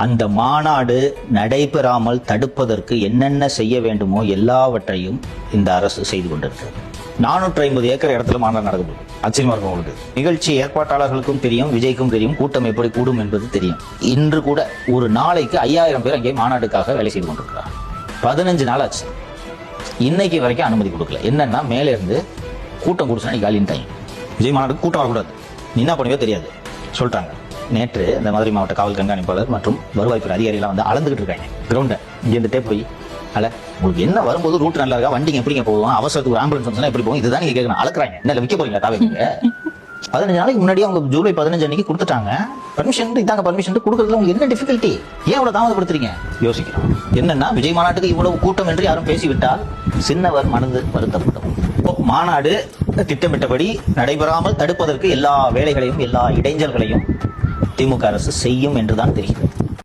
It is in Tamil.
அந்த மாநாடு நடைபெறாமல் தடுப்பதற்கு என்னென்ன செய்ய வேண்டுமோ எல்லாவற்றையும் இந்த அரசு செய்து கொண்டிருக்கிறது. 450 ஏக்கர் இடத்துல மாநாடு நடக்குது. ஆச்சரியமா இருக்கும் உங்களுக்கு. நிகழ்ச்சி ஏற்பாட்டாளர்களுக்கும் தெரியும், விஜய்க்கும் தெரியும், கூட்டம் எப்படி கூடும் என்பது தெரியும். இன்று கூட ஒரு நாளைக்கு 5000 பேர் அங்கே மாநாடுக்காக வேலை செய்து கொண்டிருக்கிறார். 15 நாள் ஆச்சு. இன்னைக்கு வரைக்கும் அனுமதி கொடுக்கல. என்னன்னா மேலே இருந்து கூட்டம் கூடுச்சுன்னா காலின்ட்டாங்க. விஜய் மாநாடுக்கு கூட்டம் வரக்கூடாது, நீ என்ன பண்ணுவோ தெரியாது சொல்லிட்டாங்க. நேற்று இந்த மதுரை மாவட்ட காவல் கண்காணிப்பாளர் மற்றும் வருவாய்த்துறை அதிகாரிகள் வந்து அளந்துகிட்டு இருக்காங்க கிரவுண்டை. இங்கே இருந்துட்டே போய் உங்களுக்கு என்ன வரும்போது ரூட் நல்லா இருக்கா, வண்டிங்க எப்படிங்க போவோம், அவசரத்துக்கு ஆம்புலன்ஸ் வந்து எப்படி போகும், இதுதான் நீங்க கேட்கணும். அளக்குறாங்க. என்ன விற்க போறீங்களா தாவேங்க? 15 நாளைக்கு முன்னாடி அவங்க ஜூலை 15 அன்னைக்கு கொடுத்துட்டாங்க பர்மிஷன். இதாங்க பர்மிஷன் கொடுக்கறதுல உங்களுக்கு என்ன டிஃபிகல்ட்டி? ஏன் இவ்வளவு தாமதப்படுத்துறீங்க? யோசிக்கிறோம். என்னன்னா விஜய் மாநாட்டுக்கு இவ்வளவு கூட்டம் என்று யாரும் பேசிவிட்டால் சின்னவர் மனது வருத்தப்படும். மாநாடு திட்டமிட்டபடி நடைபெறாமல் தடுப்பதற்கு எல்லா வேலைகளையும் எல்லா இடைஞ்சல்களையும் திமுக அரசு செய்யும் என்றுதான் தெரிகிறது.